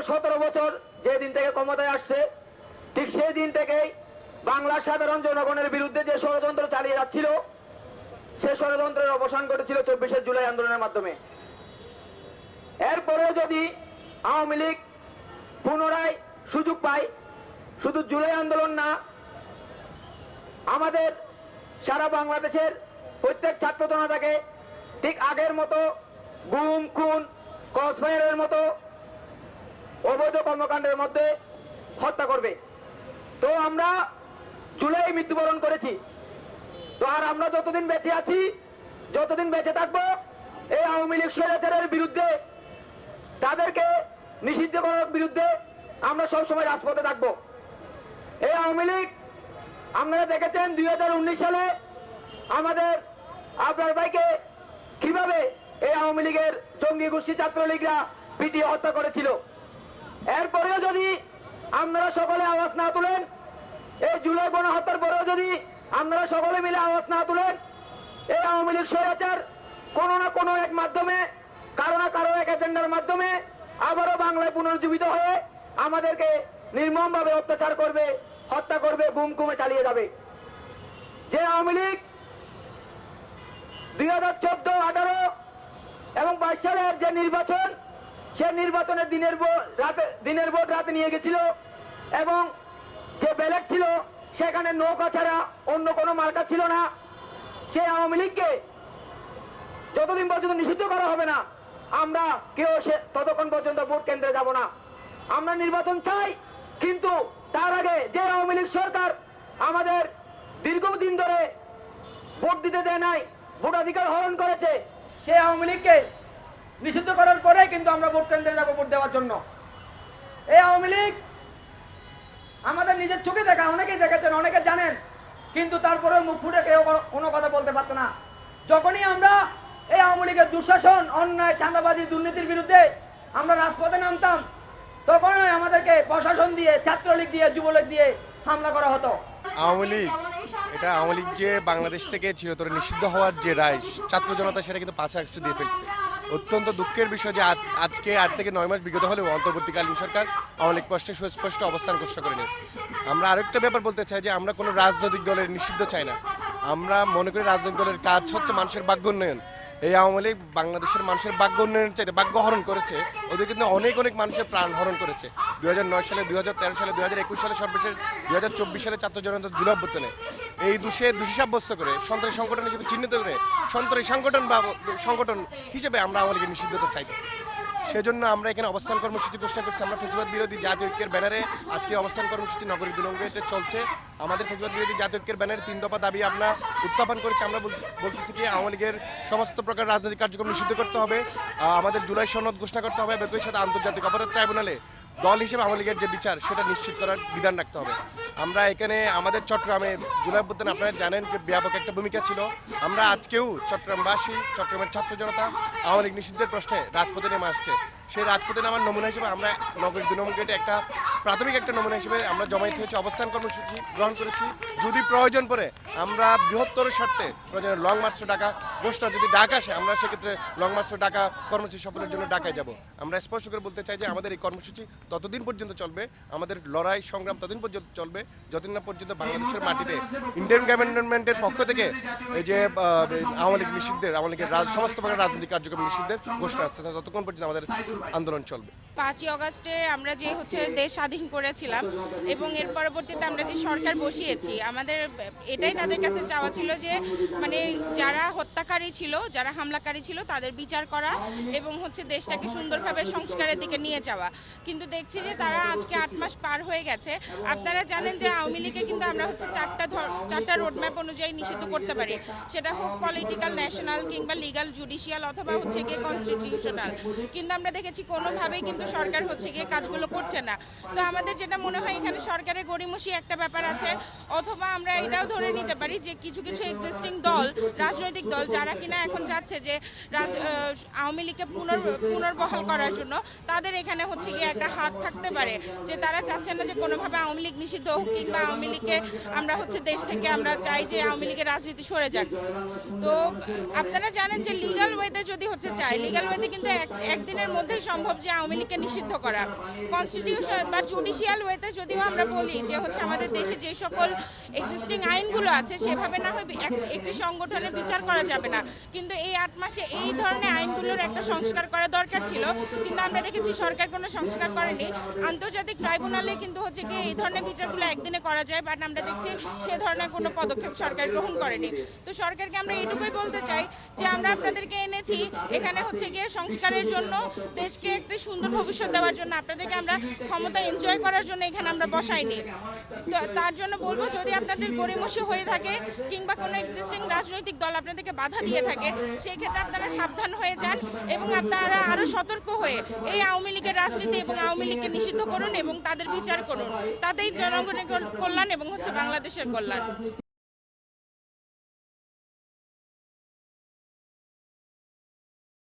17 বছর যে দিন থেকে ক্ষমতায় আসছে, ঠিক সেই দিন থেকেই বাংলার সাধারণ জনগণের বিরুদ্ধে যে ষড়যন্ত্র চালিয়ে যাচ্ছিল, সে ষড়যন্ত্রের অবসান ঘটেছিল 24শে জুলাই আন্দোলনের মাধ্যমে। এরপরেও যদি আওয়ামী লীগ পুনরায় সুযোগ পায়, শুধু জুলাই আন্দোলন না, আমাদের সারা বাংলাদেশের প্রত্যেক ছাত্র জনতাকে ঠিক আগের মতো গুম, খুন, ক্রসফায়ারের মতো অবৈধ কর্মকাণ্ডের মধ্যে হত্যা করবে। তো আমরা জুলাই মৃত্যুবরণ করেছি, তো আর আমরা যতদিন বেঁচে আছি, যতদিন বেঁচে থাকবো, এই আওয়ামী লীগ স্বৈরাচারের বিরুদ্ধে, তাদেরকে নিষিদ্ধ করার বিরুদ্ধে আমরা সবসময় রাজপথে থাকবো। এই আওয়ামী লীগ আপনারা দেখেছেন 2019 সালে আমাদের আপনার ভাইকে কিভাবে এই আওয়ামী লীগের জঙ্গি গোষ্ঠী ছাত্রলীগরা পিটিয়ে হত্যা করেছিল। এরপরেও যদি আপনারা সকলে আওয়াজ না তুলেন, এই জুলাই গণহত্যার পরেও যদি আপনারা সকলে মিলে আওয়াজ না তুলেন, এই আওয়ামী লীগ স্বৈরাচার কোনো না কোনো এক মাধ্যমে, কারো না কারো এক এজেন্ডার মাধ্যমে আবারও বাংলায় পুনর্জীবিত হয়ে আমাদেরকে নির্মমভাবে অত্যাচার করবে, হত্যা করবে, গুম খুমে চালিয়ে যাবে। যে আওয়ামী লীগ 2014, 18 এবং 22 সালের যে নির্বাচন, সে নির্বাচনের দিনের ভোট রাতে নিয়ে গেছিল এবং যে ব্যালট ছিল সেখানে নৌকা ছাড়া অন্য কোনো মার্কা ছিল না, সে আওয়ামী লীগকে যতদিন পর্যন্ত নিষিদ্ধ করা হবে না, আমরা কেউ ততক্ষণ পর্যন্ত ভোট কেন্দ্রে যাব না। আমরা নির্বাচন চাই, কিন্তু তার আগে যে আওয়ামী লীগ সরকার আমাদের দীর্ঘদিন ধরে ভোট দিতে দেয় নাই, ভোটাধিকার হরণ করেছে, সেই আওয়ামী লীগকে নিষিদ্ধ করার পরে কিন্তু আমরা ভোট কেন্দ্রে যাব ভোট দেওয়ার জন্য। এই আওয়ামী লীগ আমাদের নিজের চোখে দেখা, অনেকেই দেখেছেন, অনেকে জানেন, কিন্তু তারপরেও মুখ ফুটে কেউ কোনো কথা বলতে পারতো না। যখনই আমরা এই আওয়ামী লীগের দুঃশাসন, অন্যায়, চাঁদাবাজি, দুর্নীতির বিরুদ্ধে আমরা রাজপথে নামতাম, তখনই আমাদেরকে প্রশাসন দিয়ে, ছাত্রলীগ দিয়ে, যুবলীগ দিয়ে হামলা করা হতো। আওয়ামী লীগ যে বাংলাদেশ থেকে চিরতরে নিষিদ্ধ হওয়ার যে রায়, ছাত্র জনতা সেটা কিন্তু 5 আগস্ট দিয়ে ফেলছে। অত্যন্ত দুঃখের বিষয় যে আজকে 8 থেকে 9 মাস বিগত হলেও অন্তর্বর্তীকালীন সরকার আওয়ামী লীগ স্পষ্ট সুস্পষ্ট অবস্থান ঘোষণা করেনি। আমরা আরেকটা ব্যাপার বলতে চাই যে আমরা কোনো রাজনৈতিক দলের নিষিদ্ধ চাই না। আমরা মনে করি রাজনৈতিক দলের কাজ হচ্ছে মানুষের ভাগ্য উন্নয়ন। এই আওয়ামী লীগ বাংলাদেশের মানুষের ভাগ্য উন্নয়নের চাইতে ভাগ্য হরণ করেছে, ওদের কিন্তু অনেক মানুষের প্রাণ হরণ করেছে। 2009 সালে, 2013 সালে, 2021 সালে, সর্বশেষ 2024 সালে ছাত্র জনতা জুলাই অভ্যুত্থানে এই দোষী সাব্যস্ত করে সন্ত্রাসী সংগঠন হিসেবে চিহ্নিত করে সন্ত্রাসী সংগঠন হিসেবে আমরা আওয়ামী লীগের নিষিদ্ধতা চাইতেছি। সেজন্য আমরা এখানে অবস্থান কর্মসূচি ঘোষণা করছি। আমরা ফেসিবাদ বিরোধী জাতীয় ঐক্যের ব্যানারে আজকে অবস্থান কর্মসূচি নগরী দুলঙ্গিতে চলছে। আমাদের ফেসিবাদ বিরোধী জাতীয় ঐক্যের ব্যানারে 3 দফা দাবি আমরা উত্থাপন করেছি। আমরা বলতেছি কি আওয়ামী লীগের সমস্ত প্রকার রাজনৈতিক কার্যক্রম নিষিদ্ধ করতে হবে, আমাদের জুলাই সনদ ঘোষণা করতে হবে, একই সাথে আন্তর্জাতিক অপরাধ ট্রাইব্যুনালে দল হিসেবে আওয়ামী লীগের যে বিচার সেটা নিশ্চিত করার বিধান রাখতে হবে। আমরা এখানে আমাদের চট্টগ্রামে জুলাই অভ্যুত্থানে আপনারা জানেন যে ব্যাপক একটা ভূমিকা ছিল। আমরা আজকেও চট্টগ্রামবাসী, চট্টগ্রামের ছাত্র জনতা আওয়ামী লীগ নিষিদ্ধের প্রশ্নে রাজপথে নেমে আসছে। সেই রাজপথে নামার নমুনা হিসেবে আমরা নগরী 2 নম্বর গেটে একটা প্রাথমিক একটা নমুনা হিসেবে আমরা জমায়েত হয়েছে, অবস্থান কর্মসূচি গ্রহণ করেছি। যদি প্রয়োজন পড়ে আমরা বৃহত্তর স্বার্থে প্রয়োজনে লং মার্চ ডাকা ঘোষণা যদি ডাক আসে, আমরা সেক্ষেত্রে লং মার্চ ডাকা কর্মসূচি সফলের জন্য ডাকায় যাব। আমরা স্পষ্ট করে বলতে চাই যে আমাদের এই কর্মসূচি ততদিন পর্যন্ত চলবে, আমাদের লড়াই সংগ্রাম ততদিন পর্যন্ত চলবে যতদিন না পর্যন্ত বাংলাদেশের মাটিতে ইন্ডিয়ান গভর্নমেন্টের পক্ষ থেকে এই যে আওয়ামী লীগ নিষিদ্ধের, আওয়ামী লীগের সমস্ত প্রকার রাজনৈতিক কার্যক্রম নিষিদ্ধের ঘোষণা আসছে, ততক্ষণ পর্যন্ত আমাদের আন্দোলন চলবে। 5ই আগস্টে আমরা যে দেশ স্বাধীন করেছিলাম এবং এর পরবর্তীতে আমরা যে সরকার বসিয়েছি, আমাদের এটাই তাদের কাছে চাওয়া ছিল যে মানে যারা হত্যাকারী ছিল, যারা হামলাকারী ছিল তাদের বিচার করা এবং দেশটাকে সুন্দরভাবে সংস্কারের দিকে নিয়ে যাওয়া। কিন্তু দেখছি যে তারা আজকে 8 মাস পার হয়ে গেছে। আপনারা জানেন যে আওয়ামী লীগে কিন্তু আমরা 4টা রোডম্যাপ অনুযায়ী নিষিদ্ধ করতে পারি, সেটা হোক পলিটিক্যাল, ন্যাশনাল কিংবা লিগাল, জুডিশিয়াল অথবা গিয়ে কনস্টিটিউশনাল। কিন্তু আমরা দেখেছি কোনোভাবেই কিন্তু সরকার গিয়ে কাজগুলো করছে না। তো আমাদের যেটা মনে হয় এখানে সরকারের গড়িমসি একটা ব্যাপার আছে, অথবা আমরা এটাও ধরে নিতে পারি যে কিছু এক্সিস্টিং দল, রাজনৈতিক দল যারা কিনা এখন যাচ্ছে যে আওয়ামী লীগকে পুনর্বহাল করার জন্য, তাদের এখানে হচ্ছে গিয়ে একটা হাত থাকতে পারে যে তারা চাচ্ছেন না যে কোনোভাবে আওয়ামী লীগ নিষিদ্ধ হোক, কিংবা আওয়ামী লীগকে আমরা হচ্ছে দেশ থেকে আমরা চাই যে আওয়ামী লীগের রাজনীতি সরে যাক। তো আপনারা জানেন যে লিগ্যাল ওয়েতে যদি হচ্ছে চাই, লিগ্যাল ওয়েতে কিন্তু একদিনের মধ্যেই সম্ভব যে আওয়ামী লীগকে নিষিদ্ধ করা। কনস্টিটিউশন বা জুডিশিয়াল ওয়েতে যদিও আমরা বলি যে হচ্ছে আমাদের দেশে যে সকল এক্সিস্টিং আইনগুলো আছে সেভাবে না হয় একটি সংগঠনের বিচার করা যাবে না, কিন্তু এই 8 মাসে এই ধরনের আইনগুলোর একটা সংস্কার করা দরকার ছিল, কিন্তু আমরা দেখেছি সরকার কোনো সংস্কার করেনি। আন্তর্জাতিক ট্রাইব্যুনালে কিন্তু হচ্ছে কি এই ধরনের বিচারগুলো একদিনে করা যায়, বাট আমরা দেখছি সে ধরনের কোনো পদক্ষেপ সরকার গ্রহণ করেনি। তো সরকারকে আমরা এইটুকুই বলতে চাই যে আমরা আপনাদেরকে এনেছি এখানে হচ্ছে গিয়ে সংস্কারের জন্য, দেশকে একটি সুন্দর ভবিষ্যৎ দেওয়ার জন্য, আপনাদেরকে আমরা ক্ষমতা এনজয় করার জন্য এখানে আমরা বসাইনি। তো তার জন্য বলবো, যদি আপনাদের গড়িমসি হয়ে থাকে কিংবা কোনো এক্সিস্টিং রাজনৈতিক দল আপনাদেরকে বাধা দিয়ে থাকে, সেই ক্ষেত্রে আপনারা সাবধান হয়ে যান এবং আপনারা আরো সতর্ক হয়ে এই আওয়ামী লীগের রাজনীতি এবং আওয়ামী লীগকে নিষিদ্ধ করুন এবং তাদের বিচার করুন। তাতেই জনগণের কল্যাণ এবং হচ্ছে বাংলাদেশের কল্যাণ।